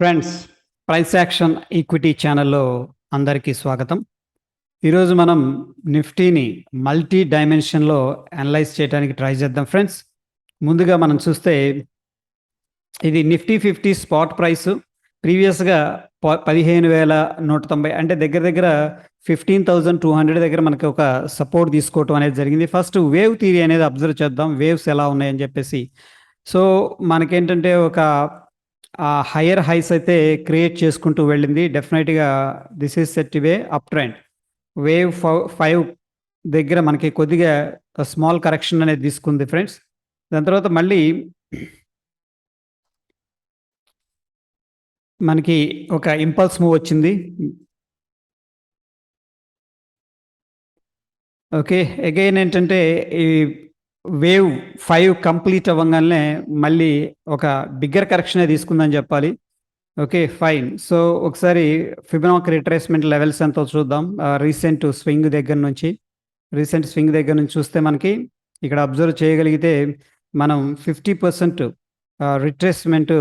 Friends, price action equity ఛానల్లో అందరికీ స్వాగతం. ఈరోజు మనం నిఫ్టీని మల్టీ డైమెన్షన్లో అనలైజ్ చేయడానికి ట్రై చేద్దాం. ఫ్రెండ్స్, ముందుగా మనం చూస్తే ఇది నిఫ్టీ 50 స్పాట్ ప్రైస్ ప్రీవియస్గా 15,190 అంటే దగ్గర దగ్గర 15,200 దగ్గర మనకి ఒక సపోర్ట్ తీసుకోవటం అనేది జరిగింది. ఫస్ట్ వేవ్ థియరీ అనేది అబ్జర్వ్ చేద్దాం, వేవ్స్ ఎలా ఉన్నాయని చెప్పేసి. సో మనకేంటంటే ఒక హయ్యర్ హైస్ అయితే క్రియేట్ చేసుకుంటూ వెళ్ళింది. డెఫినెట్గా this is set way up trend. Wave 5 దగ్గర మనకి కొద్దిగా స్మాల్ కరెక్షన్ అనేది తీసుకుంది ఫ్రెండ్స్. దాని తర్వాత మళ్ళీ మనకి ఒక ఇంపల్స్ మూవ్ వచ్చింది. ఓకే, అగైన్ ఏంటంటే ఈ వేవ్ 5 కంప్లీట్ అవ్వగానే మళ్ళీ ఒక బిగ్గర్ కరెక్షన్ తీసుకుందని చెప్పాలి. Okay, fine. సో ఒకసారి ఫిబొనాకీ రిట్రేస్మెంట్ లెవెల్స్ ఎంతో చూద్దాం. రీసెంట్ స్వింగ్ దగ్గర నుంచి చూస్తే మనకి ఇక్కడ అబ్జర్వ్ చేయగలిగితే మనం 50% రిట్రేస్మెంట్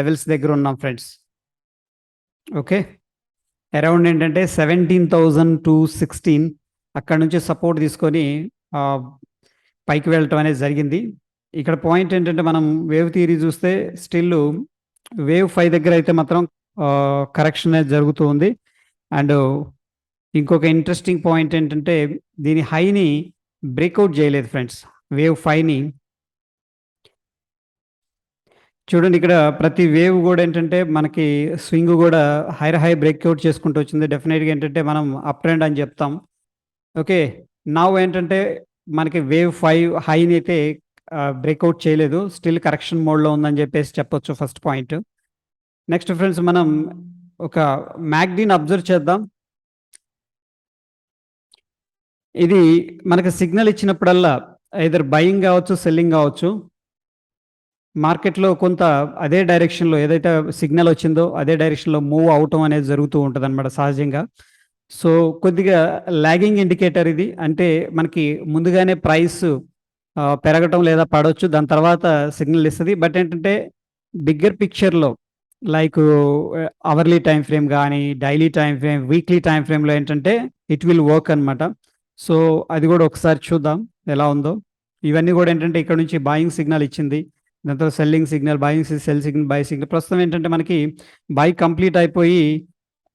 లెవెల్స్ దగ్గర ఉన్నాం ఫ్రెండ్స్. ఓకే, అరౌండ్ ఏంటంటే 17,216 అక్కడ నుంచి సపోర్ట్ తీసుకొని పైకి వెళ్ళటం అనేది జరిగింది. ఇక్కడ పాయింట్ ఏంటంటే మనం వేవ్ థియరీ చూస్తే స్టిల్ వేవ్ 5 దగ్గర అయితే మాత్రం కరెక్షన్ అనేది జరుగుతూ ఉంది. అండ్ ఇంకొక ఇంట్రెస్టింగ్ పాయింట్ ఏంటంటే దీని హైని బ్రేక్అవుట్ చేయలేదు ఫ్రెండ్స్. వేవ్ 5ని చూడండి, ఇక్కడ ప్రతి వేవ్ కూడా ఏంటంటే మనకి స్వింగ్ కూడా హై బ్రేక్అవుట్ చేసుకుంటూ వచ్చింది. డెఫినెట్గా ఏంటంటే మనం అప్ ట్రెండ్ అని చెప్తాం. ఓకే, నౌ ఏంటంటే మనకి వేవ్ 5 హైని అయితే బ్రేక్అవుట్ చేయలేదు, స్టిల్ కరెక్షన్ మోడ్లో ఉందని చెప్పేసి చెప్పొచ్చు. First point. నెక్స్ట్ ఫ్రెండ్స్, మనం ఒక మ్యాక్డీని అబ్జర్వ్ చేద్దాం. ఇది మనకి సిగ్నల్ ఇచ్చినప్పుడల్లా ఐదర్ బయింగ్ కావచ్చు, సెల్లింగ్ కావచ్చు, మార్కెట్లో కొంత అదే డైరెక్షన్లో ఏదైతే సిగ్నల్ వచ్చిందో అదే డైరెక్షన్లో మూవ్ అవటం అనేది జరుగుతూ ఉంటుంది అనమాట సహజంగా. సో కొద్దిగా లాగింగ్ ఇండికేటర్ ఇది. అంటే మనకి ముందుగానే ప్రైస్ పెరగటం లేదా పడవచ్చు, దాని తర్వాత సిగ్నల్ ఇస్తుంది. బట్ ఏంటంటే బిగ్గర్ పిక్చర్లో లైక్ అవర్లీ టైం ఫ్రేమ్ కానీ, daily time frame, weekly time ఫ్రేమ్లో ఏంటంటే ఇట్ విల్ వర్క్ అనమాట. సో అది కూడా ఒకసారి చూద్దాం ఎలా ఉందో. ఇవన్నీ కూడా ఏంటంటే ఇక్కడ నుంచి బాయింగ్ సిగ్నల్ ఇచ్చింది, దాంతో selling signal, buying cell signal, by signal. ప్రస్తుతం ఏంటంటే మనకి బై కంప్లీట్ అయిపోయి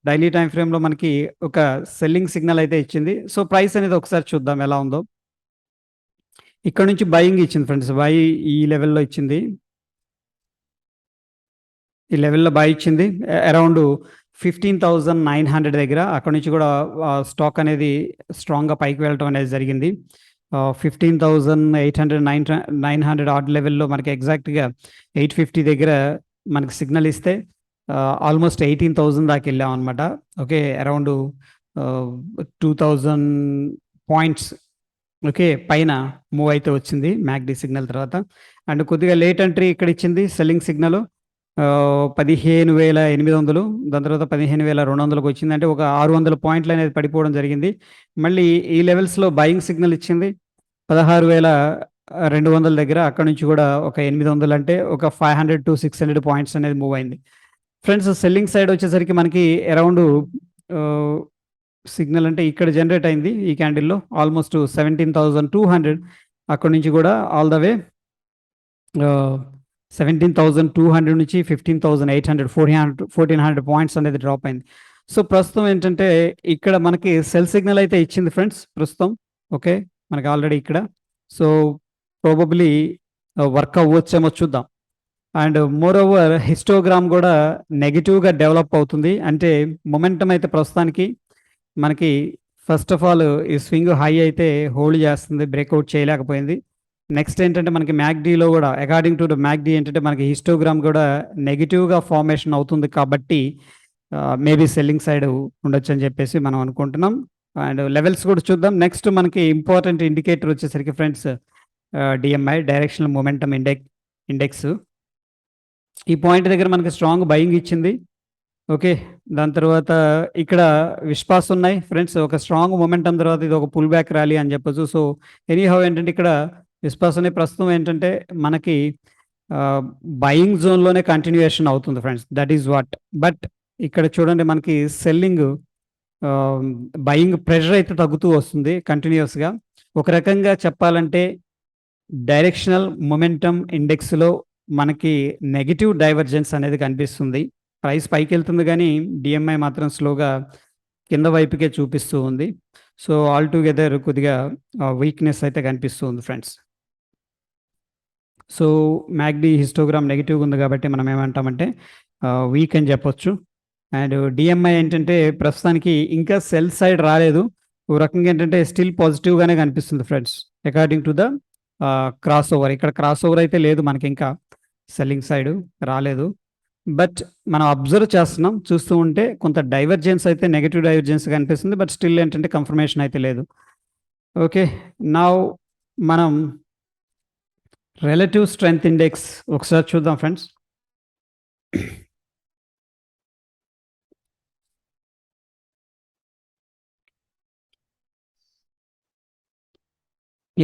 డైలీ టైం ఫ్రేమ్లో మనకి ఒక సెల్లింగ్ సిగ్నల్ అయితే ఇచ్చింది. సో ప్రైస్ అనేది ఒకసారి చూద్దాం ఎలా ఉందో. ఇక్కడ నుంచి బయింగ్ ఇచ్చింది ఫ్రెండ్స్, బై ఈ లెవెల్లో ఇచ్చింది, ఈ లెవెల్లో బై ఇచ్చింది అరౌండ్ 15,900 దగ్గర. అక్కడ నుంచి కూడా స్టాక్ అనేది స్ట్రాంగ్గా పైకి వెళ్ళటం అనేది జరిగింది. 15,800 900 ఆర్డ్ లెవెల్లో మనకి ఎగ్జాక్ట్గా 850 దగ్గర మనకి సిగ్నల్ ఇస్తే ఆల్మోస్ట్ 18,000 దాకా వెళ్ళాం అనమాట. ఓకే, అరౌండ్ 2,000 పాయింట్స్ ఓకే పైన మూవ్ అయితే వచ్చింది మ్యాక్డీ సిగ్నల్ తర్వాత. అండ్ కొద్దిగా లేట్ ఎంట్రీ ఇక్కడ ఇచ్చింది సెల్లింగ్ సిగ్నల్ 15,800, దాని తర్వాత 15,200కి వచ్చింది. అంటే ఒక 600 పాయింట్లు అనేది పడిపోవడం జరిగింది. మళ్ళీ ఈ లెవెల్స్లో బయింగ్ సిగ్నల్ ఇచ్చింది 16,200 దగ్గర. అక్కడ నుంచి కూడా ఒక 800, అంటే ఒక 500 to 600 పాయింట్స్ అనేది మూవ్ అయింది ఫ్రెండ్స్. సెల్లింగ్ సైడ్ వచ్చేసరికి మనకి అరౌండ్ సిగ్నల్ అంటే ఇక్కడ జనరేట్ అయింది ఈ క్యాండిల్లో ఆల్మోస్ట్ 17,200. అక్కడ నుంచి కూడా ఆల్ ద వే 17,200 నుంచి 15,800, 1,400 పాయింట్స్ అనేది డ్రాప్ అయింది. సో ప్రస్తుతం ఏంటంటే ఇక్కడ మనకి సెల్ సిగ్నల్ అయితే ఇచ్చింది ఫ్రెండ్స్ ప్రస్తుతం. ఓకే, మనకి ఆల్రెడీ ఇక్కడ. సో ప్రాబబ్లీ వర్క్ అవ్వచ్చేమో చూద్దాం. అండ్ మోర్ ఓవర్ హిస్టోగ్రామ్ కూడా నెగిటివ్గా డెవలప్ అవుతుంది. అంటే మొమెంటం అయితే ప్రస్తుతానికి మనకి ఫస్ట్ ఆఫ్ ఆల్ ఈ స్వింగ్ హై అయితే హోల్డ్ చేస్తుంది, బ్రేక్అవుట్ చేయలేకపోయింది. నెక్స్ట్ ఏంటంటే మనకి మ్యాక్డీలో కూడా అకార్డింగ్ టు ద మ్యాక్డీ ఏంటంటే మనకి హిస్టోగ్రామ్ కూడా నెగిటివ్గా ఫార్మేషన్ అవుతుంది, కాబట్టి మేబీ సెల్లింగ్ సైడ్ ఉండొచ్చు అని చెప్పేసి మనం అనుకుంటున్నాం. అండ్ లెవెల్స్ కూడా చూద్దాం. నెక్స్ట్ మనకి ఇంపార్టెంట్ ఇండికేటర్ వచ్చేసరికి friends DMI, directional momentum index. ఈ పాయింట్ దగ్గర మనకి స్ట్రాంగ్ బయింగ్ ఇచ్చింది. ఓకే, దాని తర్వాత ఇక్కడ విశ్వాస్ ఉన్నాయి ఫ్రెండ్స్. ఒక స్ట్రాంగ్ మొమెంటం తర్వాత ఇది ఒక పుల్ బ్యాక్ ర్యాలీ అని చెప్పొచ్చు. సో ఎనీహౌ ఏంటంటే ఇక్కడ విశ్వాస్ ఉన్నాయి. ప్రస్తుతం ఏంటంటే మనకి బయింగ్ జోన్లోనే కంటిన్యూయేషన్ అవుతుంది friends, that is what. But ఇక్కడ చూడండి మనకి సెల్లింగ్, బయింగ్ ప్రెషర్ అయితే తగ్గుతూ వస్తుంది కంటిన్యూస్గా. ఒక రకంగా చెప్పాలంటే డైరెక్షనల్ మొమెంటమ్ ఇండెక్స్లో మనకి నెగిటివ్ డైవర్జెన్స్ అనేది కనిపిస్తుంది. ప్రైస్ పైకి వెళ్తుంది కానీ డిఎంఐ మాత్రం స్లోగా కింద వైపుకే చూపిస్తూ ఉంది. సో ఆల్ టుగెదర్ కొద్దిగా వీక్నెస్ అయితే కనిపిస్తూ ఉంది ఫ్రెండ్స్. సో మ్యాక్డీ హిస్టోగ్రామ్ నెగిటివ్గా ఉంది కాబట్టి మనం ఏమంటామంటే వీక్ అని చెప్పొచ్చు. అండ్ డిఎంఐ ఏంటంటే ప్రస్తుతానికి ఇంకా సెల్ సైడ్ రాలేదు, ఓ రకంగా ఏంటంటే స్టిల్ పాజిటివ్గానే కనిపిస్తుంది friends according to the cross over. ఇక్కడ క్రాస్ ఓవర్ అయితే లేదు మనకి, ఇంకా సెల్లింగ్ సైడ్ రాలేదు. బట్ మనం అబ్జర్వ్ చేస్తున్నాం, చూస్తూ ఉంటే కొంత డైవర్జెన్స్ అయితే నెగిటివ్ డైవర్జెన్స్ కనిపిస్తుంది, బట్ స్టిల్ ఏంటంటే కన్ఫర్మేషన్ అయితే లేదు. ఓకే, నౌ మనం రిలేటివ్ స్ట్రెంగ్త్ ఇండెక్స్ ఒకసారి చూద్దాం ఫ్రెండ్స్.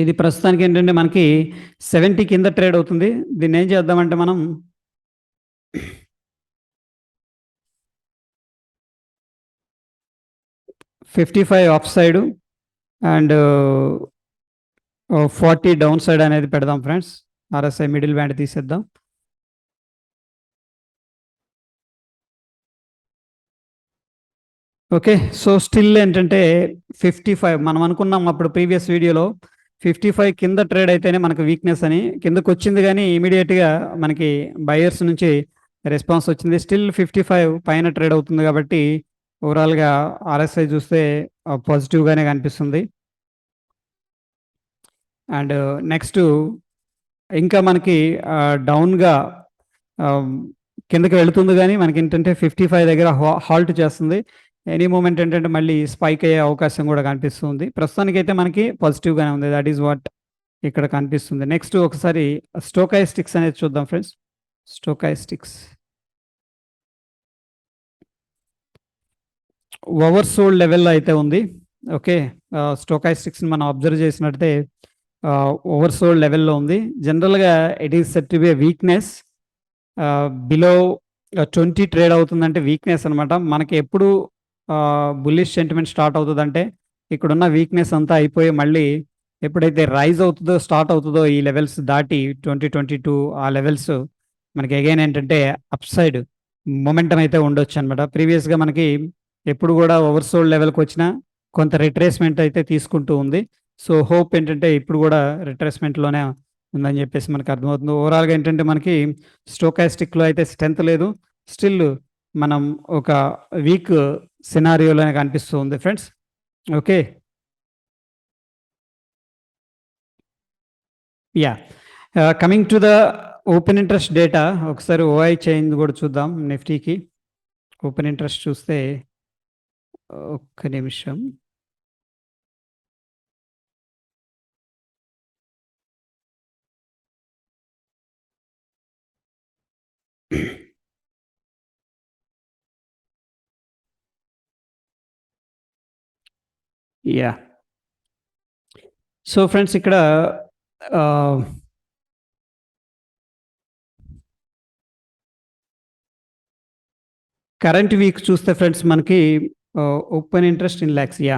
ఇది ప్రస్తుతానికి ఏంటంటే మనకి 70 కింద ట్రేడ్ అవుతుంది. దీన్ని ఏం చేద్దామంటే మనం 55 up side and 40 down side అనేది పెడదాం ఫ్రెండ్స్. ఆర్ఎస్ఐ మిడిల్ బ్యాండ్ తీసేద్దాం. ఓకే, సో స్టిల్ ఏంటంటే 55 మనం అనుకున్నాం అప్పుడు ప్రీవియస్ వీడియోలో 55 కింద ట్రేడ్ అయితేనే మనకు వీక్నెస్ అని. కిందకు వచ్చింది కానీ ఇమీడియట్గా మనకి బయర్స్ నుంచి రెస్పాన్స్ వచ్చింది. స్టిల్ 55 పైన ట్రేడ్ అవుతుంది కాబట్టి ఓవరాల్గా ఆర్ఎస్ఐ చూస్తే పాజిటివ్గానే కనిపిస్తుంది. అండ్ నెక్స్ట్ ఇంకా మనకి డౌన్గా కిందకి వెళుతుంది కానీ మనకి ఏంటంటే 55 దగ్గర హాల్ట్ చేస్తుంది. ఎనీ మూమెంట్ ఏంటంటే మళ్ళీ స్పైక్ అయ్యే అవకాశం కూడా కనిపిస్తుంది. ప్రస్తుతానికి అయితే మనకి పాజిటివ్గానే ఉంది, దట్ ఈస్ వాట్ ఇక్కడ కనిపిస్తుంది. నెక్స్ట్ ఒకసారి స్టోకాస్టిక్స్ అనేది చూద్దాం ఫ్రెండ్స్. స్టోకాస్టిక్స్ ఓవర్ సోల్డ్ లెవెల్లో అయితే ఉంది. ఓకే, స్టోకాస్టిక్స్ని మనం అబ్జర్వ్ చేసినట్టయితే ఓవర్ సోల్డ్ లెవెల్లో ఉంది. జనరల్గా it is set to be weakness. Below 20 trade అవుతుందంటే వీక్నెస్ అనమాట. మనకి ఎప్పుడు బుల్లిష్ సెంటిమెంట్ స్టార్ట్ అవుతుందంటే ఇక్కడున్న వీక్నెస్ అంతా అయిపోయి మళ్ళీ ఎప్పుడైతే రైజ్ అవుతుందో స్టార్ట్ అవుతుందో ఈ లెవెల్స్ దాటి 2022 ఆ లెవెల్స్ మనకి అగైన్ ఏంటంటే అప్ సైడ్ మొమెంటం అయితే ఉండొచ్చు అనమాట. ప్రీవియస్గా మనకి ఎప్పుడు కూడా ఓవర్ సోల్డ్ లెవెల్కి వచ్చినా కొంత రిట్రేస్మెంట్ అయితే తీసుకుంటూ ఉంది. సో హోప్ ఏంటంటే ఇప్పుడు కూడా రిట్రేస్మెంట్లోనే ఉందని చెప్పేసి మనకు అర్థమవుతుంది. ఓవరాల్గా ఏంటంటే మనకి స్టోకాస్టిక్లో అయితే స్ట్రెంత్ లేదు, స్టిల్ మనం ఒక వీక్ సినారియోలోనే కనిపిస్తూ ఉంది friends. Okay, yeah, coming to the open interest data, ఒకసారి ఓఐ చేంజ్ కూడా చూద్దాం. నిఫ్టీకి ఓపెన్ ఇంట్రెస్ట్ చూస్తే ఒక్క నిమిషం. యా, సో ఫ్రెండ్స్ ఇక్కడ కరెంట్ వీక్ చూస్తే ఫ్రెండ్స్ మనకి open interest in lakhs, yeah,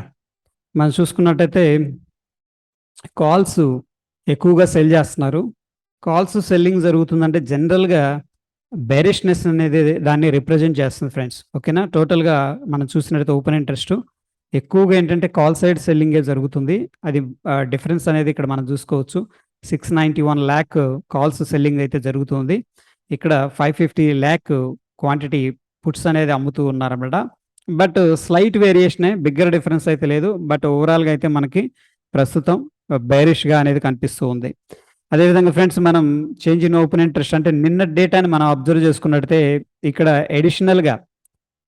మనం చూసుకున్నట్టయితే కాల్స్ ఎక్కువగా సెల్ చేస్తున్నారు. కాల్స్ సెల్లింగ్ జరుగుతుందంటే జనరల్గా బేరిష్నెస్ అనేది దాన్ని రిప్రజెంట్ చేస్తుంది ఫ్రెండ్స్. ఓకేనా, టోటల్గా మనం చూసినట్టయితే ఓపెన్ ఇంట్రెస్ట్ ఎక్కువగా ఏంటంటే కాల్ సైడ్ సెల్లింగే జరుగుతుంది. అది డిఫరెన్స్ అనేది ఇక్కడ మనం చూసుకోవచ్చు. 691 ల్యాక్ కాల్స్ సెల్లింగ్ అయితే జరుగుతుంది. ఇక్కడ 550 ల్యాక్ క్వాంటిటీ పుట్స్ అనేది అమ్ముతూ ఉన్నారన్నమాట. బట్ స్లైట్ వేరియేషనే, బిగ్గర్ డిఫరెన్స్ అయితే లేదు. బట్ ఓవరాల్గా అయితే మనకి ప్రస్తుతం బేరిష్గా అనేది కనిపిస్తూ ఉంది. అదేవిధంగా ఫ్రెండ్స్ మనం చేంజ్ ఇన్ ఓపెన్ ఇంట్రెస్ట్ అంటే నిన్న డేటాని మనం అబ్జర్వ్ చేసుకున్నట్టయితే ఇక్కడ అడిషనల్గా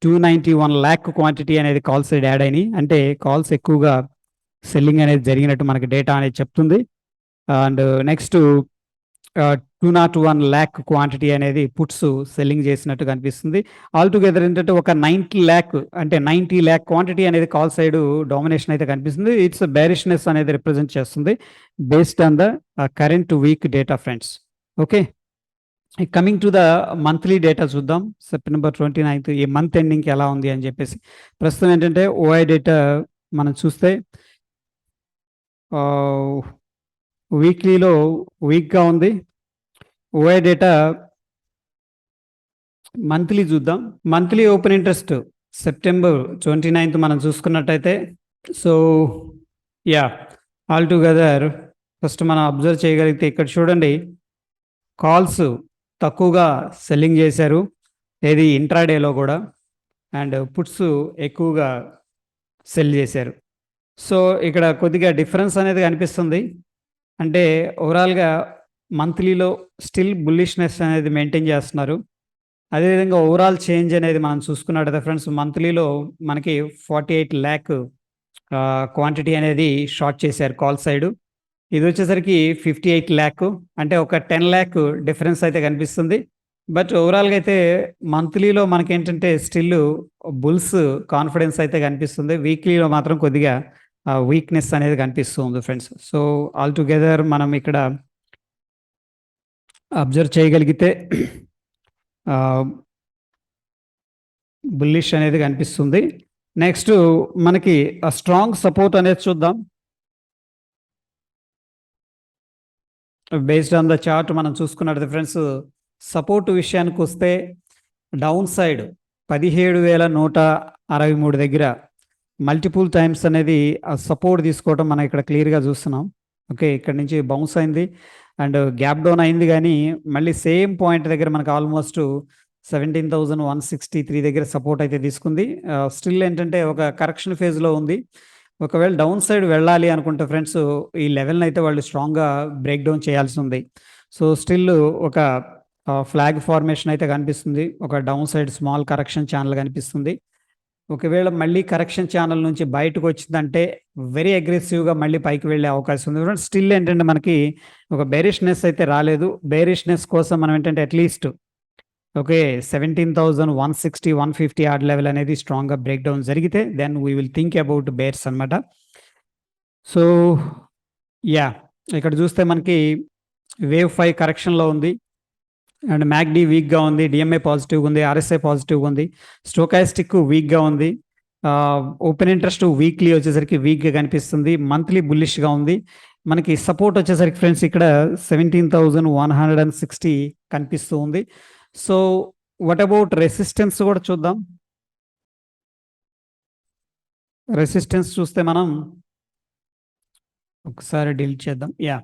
291 ల్యాక్ క్వాంటిటీ అనేది కాల్స్ యాడ్ అయినాయి. అంటే కాల్స్ ఎక్కువగా సెల్లింగ్ అనేది జరిగినట్టు మనకి డేటా అనేది చెప్తుంది. అండ్ నెక్స్ట్ 201 ల్యాక్ క్వాంటిటీ అనేది పుట్స్ సెల్లింగ్ చేసినట్టు కనిపిస్తుంది. ఆల్ టుగెదర్ ఏంటంటే ఒక 90 ల్యాక్ అంటే 90 ల్యాక్ క్వాంటిటీ అనేది కాల్ సైడ్ డామినేషన్ అయితే కనిపిస్తుంది. ఇట్స్ బేరిష్నెస్ అనేది రిప్రజెంట్ చేస్తుంది based on the current week data friends. Okay, coming to the monthly data చూద్దాం. సెప్టెంబర్ 29 ఈ మంత్ ఎండింగ్కి ఎలా ఉంది అని చెప్పేసి. ప్రస్తుతం ఏంటంటే ఓఐ డేటా మనం చూస్తే వీక్లీలో వీక్గా ఉంది. ఓఐ డేటా మంత్లీ చూద్దాం. మంత్లీ ఓపెన్ ఇంట్రెస్ట్ సెప్టెంబర్ 29 మనం చూసుకున్నట్టయితే, so yeah all together first మనం అబ్జర్వ్ చేయగలిగితే ఇక్కడ చూడండి, కాల్స్ తక్కువగా సెల్లింగ్ చేశారు, ఏది ఇంట్రాడేలో కూడా, అండ్ పుట్స్ ఎక్కువగా సెల్ చేశారు. సో ఇక్కడ కొద్దిగా డిఫరెన్స్ అనేది కనిపిస్తుంది. అంటే ఓవరాల్గా మంత్లీలో స్టిల్ బుల్లిష్నెస్ అనేది మెయింటైన్ చేస్తున్నారు. అదేవిధంగా ఓవరాల్ చేంజ్ అనేది మనం చూసుకున్నట్టయితే ఫ్రెండ్స్, మంత్లీలో మనకి 48 ల్యాక్ క్వాంటిటీ అనేది షార్ట్ చేశారు కాల్ సైడు. ఇది వచ్చేసరికి 58 ల్యాక్, అంటే ఒక 10 ల్యాక్ డిఫరెన్స్ అయితే కనిపిస్తుంది. బట్ ఓవరాల్గా అయితే మంత్లీలో మనకేంటంటే స్టిల్ బుల్స్ కాన్ఫిడెన్స్ అయితే కనిపిస్తుంది. వీక్లీలో మాత్రం కొద్దిగా వీక్నెస్ అనేది కనిపిస్తుంది ఫ్రెండ్స్. సో ఆల్ టుగెదర్ మనం ఇక్కడ అబ్జర్వ్ చేయగలిగితే బుల్లిష్ అనేది కనిపిస్తుంది. నెక్స్ట్ మనకి స్ట్రాంగ్ సపోర్ట్ అనేది చూద్దాం. బేస్డ్ ఆన్ ద చార్ట్ మనం చూసుకున్నట్టు ఫ్రెండ్స్, సపోర్ట్ విషయానికి వస్తే డౌన్ సైడ్ 17,163 దగ్గర మల్టిపుల్ టైమ్స్ అనేది సపోర్ట్ తీసుకోవడం మనం ఇక్కడ క్లియర్గా చూస్తున్నాం. ఓకే, ఇక్కడ నుంచి బౌన్స్ అయింది అండ్ గ్యాప్ డౌన్ అయింది, కానీ మళ్ళీ సేమ్ పాయింట్ దగ్గర మనకు ఆల్మోస్ట్ 17,163 దగ్గర సపోర్ట్ అయితే తీసుకుంది. స్టిల్ ఏంటంటే ఒక కరెక్షన్ ఫేజ్లో ఉంది. ఒకవేళ డౌన్ సైడ్ వెళ్ళాలి అనుకుంటే ఫ్రెండ్స్, ఈ లెవెల్ని అయితే వాళ్ళు స్ట్రాంగ్గా బ్రేక్ డౌన్ చేయాల్సి ఉంది. సో స్టిల్ ఒక ఫ్లాగ్ ఫార్మేషన్ అయితే కనిపిస్తుంది, ఒక down side small correction channel కనిపిస్తుంది. ఒకవేళ మళ్ళీ కరెక్షన్ ఛానల్ నుంచి బయటకు వచ్చిందంటే వెరీ అగ్రెసివ్గా మళ్ళీ పైకి వెళ్ళే అవకాశం ఉంది. స్టిల్ ఏంటంటే మనకి ఒక బేరిష్నెస్ అయితే రాలేదు. బేరిష్నెస్ కోసం మనం ఏంటంటే అట్లీస్ట్ ఓకే 17,160 150 ఆర్డ్ లెవెల్ అనేది స్ట్రాంగ్గా బ్రేక్ డౌన్ జరిగితే then we will think about bears అనమాట. సో యా ఇక్కడ చూస్తే మనకి వేవ్ 5 కరెక్షన్లో ఉంది అండ్ మ్యాక్డీ వీక్గా ఉంది, డిఎంఏ పాజిటివ్గా ఉంది, ఆర్ఎస్ఐ పాజిటివ్గా ఉంది, స్టోకాస్టిక్ వీక్గా ఉంది, ఓపెన్ ఇంట్రెస్ట్ వీక్లీ వచ్చేసరికి వీక్గా కనిపిస్తుంది, మంత్లీ బుల్లిష్గా ఉంది. మనకి సపోర్ట్ వచ్చేసరికి ఫ్రెండ్స్ ఇక్కడ 17,160 కనిపిస్తూ ఉంది. సో వాట్ అబౌట్ రెసిస్టెన్స్ కూడా చూద్దాం. రెసిస్టెన్స్ చూస్తే మనం ఒకసారి డిలీట్ చేద్దాం. యా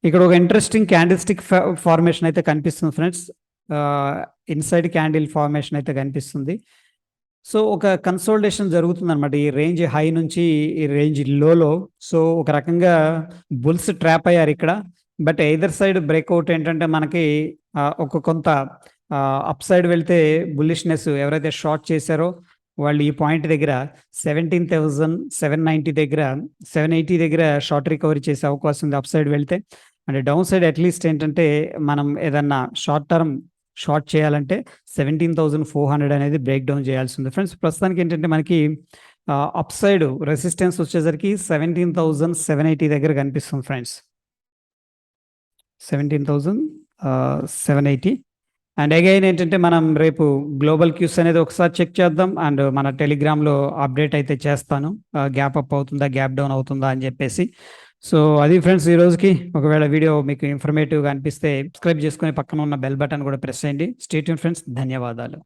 ఇక్కడ ఒక ఇంట్రెస్టింగ్ క్యాండిల్స్టిక్ ఫార్మేషన్ అయితే కనిపిస్తుంది ఫ్రెండ్స్. ఇన్సైడ్ క్యాండిల్ ఫార్మేషన్ అయితే కనిపిస్తుంది. సో ఒక కన్సోల్టేషన్ జరుగుతుంది అనమాట ఈ రేంజ్ హై నుంచి ఈ రేంజ్ లోలో. సో ఒక రకంగా బుల్స్ ట్రాప్ అయ్యారు ఇక్కడ. బట్ ఎయిదర్ సైడ్ బ్రేక్అవుట్ ఏంటంటే మనకి ఒక కొంత అప్ సైడ్ వెళ్తే బుల్లిష్నెస్ ఎవరైతే షార్ట్ చేశారో వాళ్ళు ఈ పాయింట్ దగ్గర 17,790 దగ్గర 780 దగ్గర షార్ట్ రికవరీ చేసే అవకాశం ఉంది అప్ సైడ్ వెళ్తే. అండ్ డౌన్ సైడ్ అట్లీస్ట్ ఏంటంటే మనం ఏదన్నా షార్ట్ టర్మ్ షార్ట్ చేయాలంటే 17,400 అనేది బ్రేక్ డౌన్ చేయాల్సి ఉంది ఫ్రెండ్స్. ప్రస్తుతానికి ఏంటంటే మనకి అప్ సైడ్ రెసిస్టెన్స్ వచ్చేసరికి 17,780 దగ్గర కనిపిస్తుంది ఫ్రెండ్స్. 17,780. అండ్ అగైన్ ఏంటంటే మనం రేపు గ్లోబల్ క్యూస్ అనేది ఒకసారి చెక్ చేద్దాం అండ్ మన టెలిగ్రామ్లో అప్డేట్ అయితే చేస్తాను, గ్యాప్ అప్ అవుతుందా గ్యాప్ డౌన్ అవుతుందా అని చెప్పేసి. సో అది ఫ్రెండ్స్ ఈ రోజుకి. ఒకవేళ వీడియో మీకు ఇన్ఫర్మేటివ్గా అనిపిస్తే సబ్స్క్రైబ్ చేసుకొని పక్కన ఉన్న బెల్ బటన్ కూడా ప్రెస్ చేయండి. స్టే ట్యూన్ ఫ్రెండ్స్, ధన్యవాదాలు.